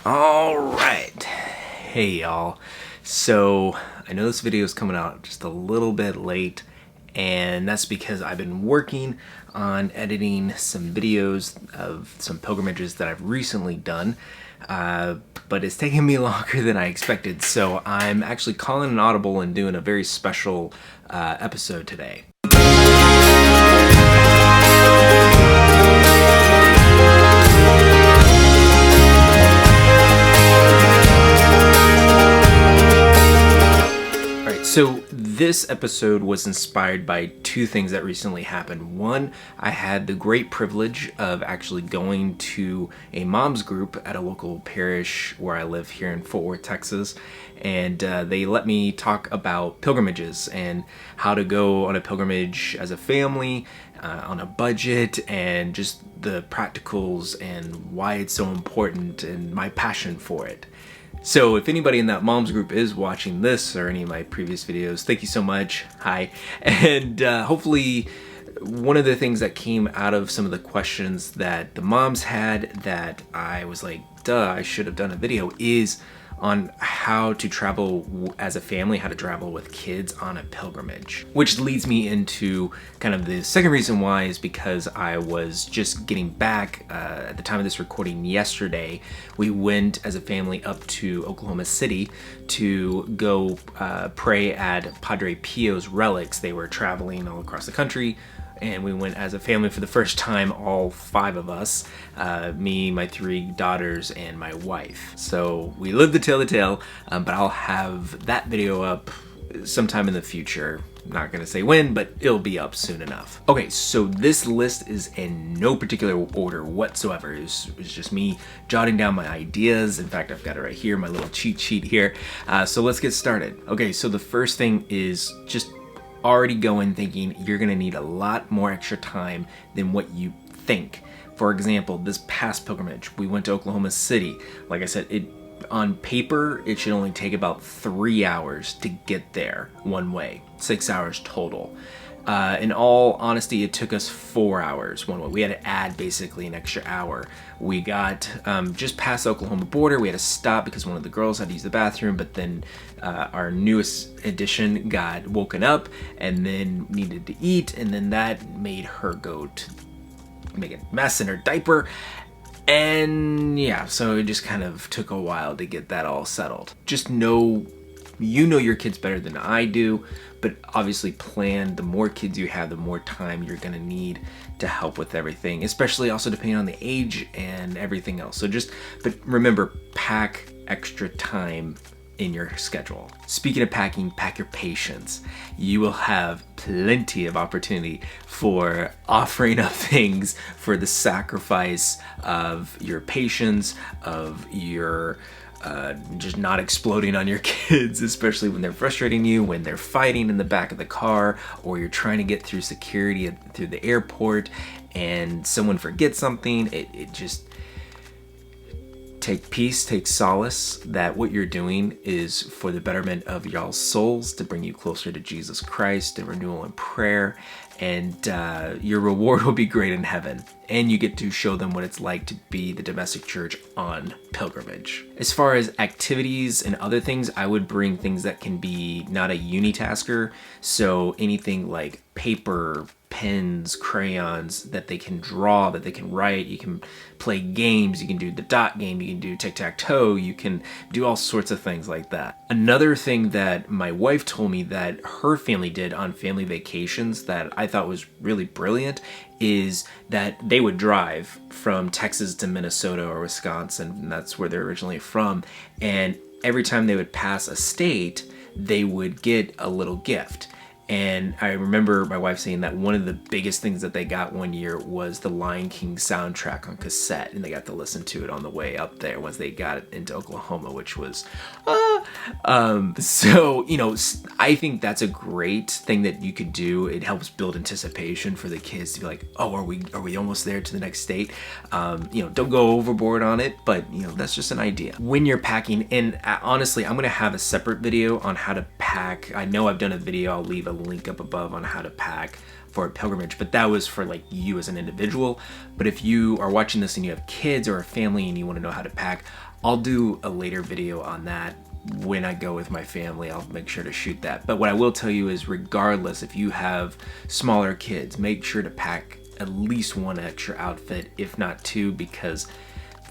All right. Hey y'all. So I know this video is coming out just a little bit late, and that's because I've been working on editing some videos of some pilgrimages that I've recently done, but it's taking me longer than I expected. So I'm actually calling an audible and doing a very special episode today. So this episode was inspired by two things that recently happened. One, I had the great privilege of actually going to a mom's group at a local parish where I live here in Fort Worth, Texas, and they let me talk about pilgrimages and how to go on a pilgrimage as a family, on a budget, and just the practicals and why it's so important and my passion for it. So if anybody in that mom's group is watching this or any of my previous videos, thank you so much. Hi. And hopefully one of the things that came out of some of the questions that the moms had that I was like, duh, I should have done a video is on how to travel as a family, how to travel with kids on a pilgrimage. Which leads me into kind of the second reason why is because I was just getting back at the time of this recording yesterday. We went as a family up to Oklahoma City to go pray at Padre Pio's relics. They were traveling all across the country, and we went as a family for the first time, all five of us, me, my three daughters, and my wife. So we lived to tell the tale, but I'll have that video up sometime in the future. I'm not gonna say when, but it'll be up soon enough. Okay, so this list is in no particular order whatsoever. It's just me jotting down my ideas. In fact, I've got it right here, my little cheat sheet here. So let's get started. Okay, so the first thing is just already going thinking you're gonna need a lot more extra time than what you think. For example, this past pilgrimage, we went to Oklahoma City. Like I said, on paper, it should only take about 3 hours to get there one way, 6 hours total. In all honesty, it took us 4 hours one way. We had to add basically an extra hour. We got just past the Oklahoma border. We had to stop because one of the girls had to use the bathroom, but then our newest addition got woken up and then needed to eat, and then that made her go to make a mess in her diaper. And yeah, so it just kind of took a while to get that all settled. Just know, you know your kids better than I do, but obviously plan. The more kids you have, the more time you're gonna need to help with everything, especially also depending on the age and everything else. So but remember, pack extra time in your schedule. Speaking of packing, pack your patience. You will have plenty of opportunity for offering up things for the sacrifice of your patience, of your just not exploding on your kids, especially when they're frustrating you, when they're fighting in the back of the car, or you're trying to get through security through the airport and someone forgets something. It just take peace, take solace that what you're doing is for the betterment of y'all's souls, to bring you closer to Jesus Christ, and renewal in prayer, and your reward will be great in heaven. And you get to show them what it's like to be the domestic church on pilgrimage. As far as activities and other things, I would bring things that can be not a unitasker, so anything like paper, pens, crayons that they can draw, that they can write. You can play games, you can do the dot game, you can do tic-tac-toe, you can do all sorts of things like that. Another thing that my wife told me that her family did on family vacations that I thought was really brilliant is that they would drive from Texas to Minnesota or Wisconsin, and that's where they're originally from, and every time they would pass a state, they would get a little gift. And I remember my wife saying that one of the biggest things that they got one year was the Lion King soundtrack on cassette, and they got to listen to it on the way up there once they got it into Oklahoma, which was so, you know, I think that's a great thing that you could do. It helps build anticipation for the kids to be like, oh, are we almost there to the next state? You know, don't go overboard on it, but you know, that's just an idea. When you're packing, and honestly, I'm gonna have a separate video on how to pack. I know I've done a video, I'll leave a link up above on how to pack for a pilgrimage, but that was for like you as an individual. But if you are watching this and you have kids or a family and you want to know how to pack, I'll do a later video on that. When I go with my family, I'll make sure to shoot that. But what I will tell you is, regardless, if you have smaller kids, make sure to pack at least one extra outfit, if not two, because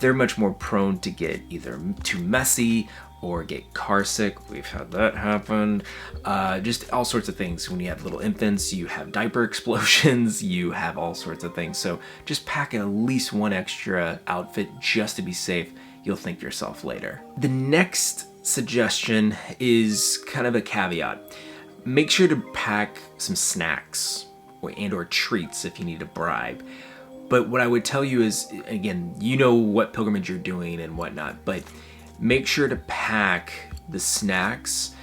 they're much more prone to get either too messy or get car sick. We've had that happen. Just all sorts of things. When you have little infants, you have diaper explosions, you have all sorts of things. So just pack at least one extra outfit just to be safe. You'll thank yourself later. The next suggestion is kind of a caveat. Make sure to pack some snacks or treats if you need a bribe. But what I would tell you is, again, you know what pilgrimage you're doing and whatnot, but make sure to pack the snacks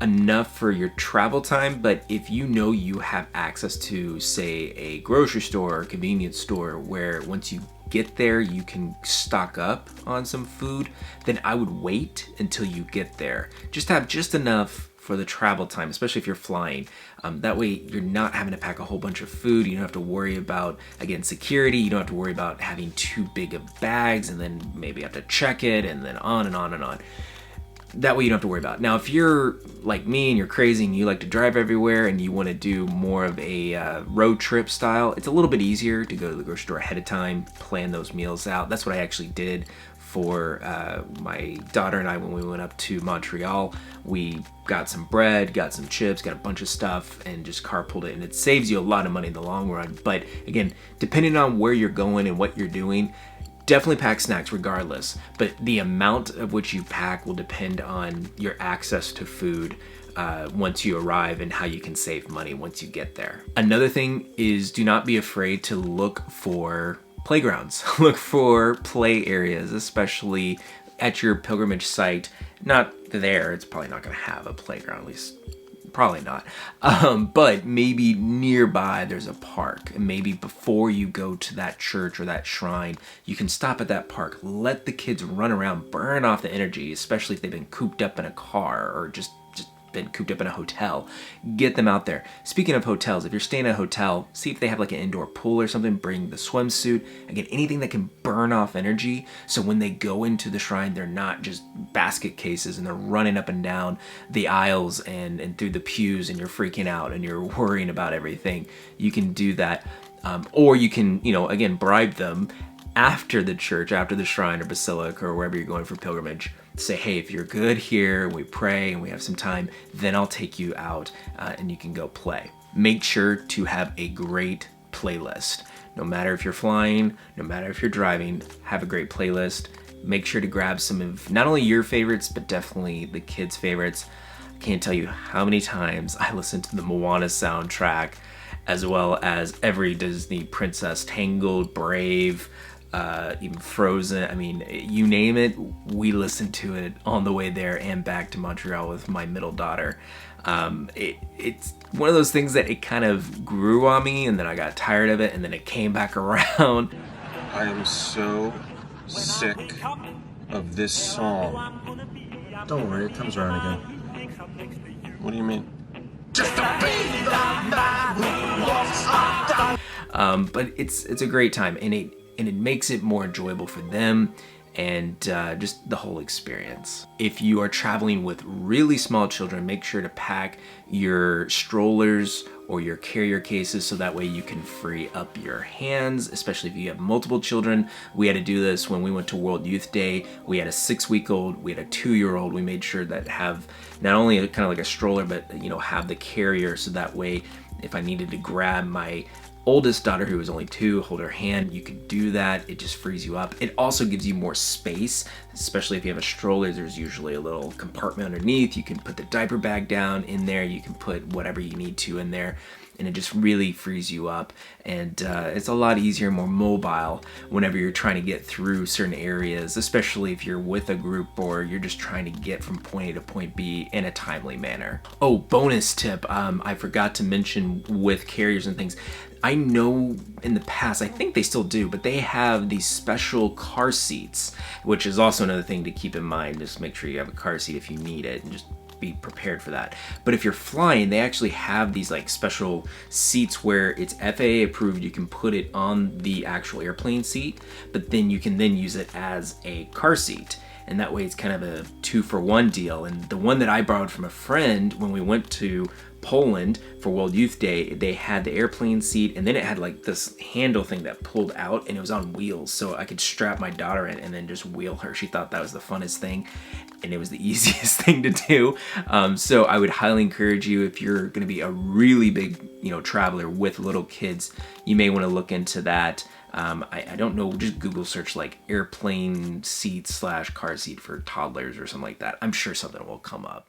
enough for your travel time. But if you know you have access to, say, a grocery store or convenience store where once you get there you can stock up on some food, then I would wait until you get there. Just have just enough for the travel time, especially if you're flying. That way you're not having to pack a whole bunch of food. You don't have to worry about, again, security. You don't have to worry about having too big of bags and then maybe have to check it and then on and on and on. That way you don't have to worry about it. Now, if you're like me and you're crazy and you like to drive everywhere and you want to do more of a road trip style, it's a little bit easier to go to the grocery store ahead of time, plan those meals out. That's what I actually did for my daughter and I when we went up to Montreal. We got some bread, got some chips, got a bunch of stuff, and just carpooled it. And it saves you a lot of money in the long run. But again, depending on where you're going and what you're doing, definitely pack snacks regardless, but the amount of which you pack will depend on your access to food once you arrive and how you can save money once you get there. Another thing is, do not be afraid to look for playgrounds. Look for play areas, especially at your pilgrimage site. Not there, it's probably not going to have a playground, at least probably not. But maybe nearby there's a park, and maybe before you go to that church or that shrine, you can stop at that park. Let the kids run around, burn off the energy, especially if they've been cooped up in a car or just been cooped up in a hotel. Get them out there. Speaking of hotels, if you're staying at a hotel, see if they have like an indoor pool or something. Bring the swimsuit. Again, anything that can burn off energy, so when they go into the shrine, they're not just basket cases and they're running up and down the aisles and through the pews and you're freaking out and you're worrying about everything. You can do that. Or you can, again, bribe them after the church, after the shrine or basilica or wherever you're going for pilgrimage. Say, hey, if you're good here, we pray and we have some time, then I'll take you out and you can go play. Make sure to have a great playlist. No matter if you're flying, no matter if you're driving, have a great playlist. Make sure to grab some of not only your favorites, but definitely the kids' favorites. I can't tell you how many times I listened to the Moana soundtrack, as well as every Disney princess, Tangled, Brave, even Frozen. I mean, you name it, we listened to it on the way there and back to Montreal with my middle daughter. It's one of those things that it kind of grew on me, and then I got tired of it, and then it came back around. I am so sick of this song. Don't worry, it comes around again. What do you mean? But it's a great time, and it makes it more enjoyable for them and just the whole experience. If you are traveling with really small children, make sure to pack your strollers or your carrier cases so that way you can free up your hands, especially if you have multiple children. We had to do this when we went to World Youth Day. We had a 6-week-old, we had a 2-year-old. We made sure that have not only kind of like a stroller, but have the carrier, so that way if I needed to grab my oldest daughter, who was only 2, hold her hand, you could do that. It just frees you up. It also gives you more space, especially if you have a stroller. There's usually a little compartment underneath. You can put the diaper bag down in there. You can put whatever you need to in there, and it just really frees you up. And it's a lot easier, more mobile whenever you're trying to get through certain areas, especially if you're with a group or you're just trying to get from point A to point B in a timely manner. Oh, bonus tip, I forgot to mention with carriers and things. I know in the past, I think they still do, but they have these special car seats, which is also another thing to keep in mind. Just make sure you have a car seat if you need it, and just be prepared for that. But if you're flying, they actually have these like special seats where it's FAA approved. You can put it on the actual airplane seat, but then you can then use it as a car seat. And that way it's kind of a 2-for-1 deal. And the one that I borrowed from a friend when we went to Poland for World Youth Day, they had the airplane seat, and then it had like this handle thing that pulled out, and it was on wheels, so I could strap my daughter in and then just wheel her. She thought that was the funnest thing, and it was the easiest thing to do. So I would highly encourage you, if you're going to be a really big, traveler with little kids, you may want to look into that. I don't know, just Google search like airplane seat / car seat for toddlers or something like that. I'm sure something will come up.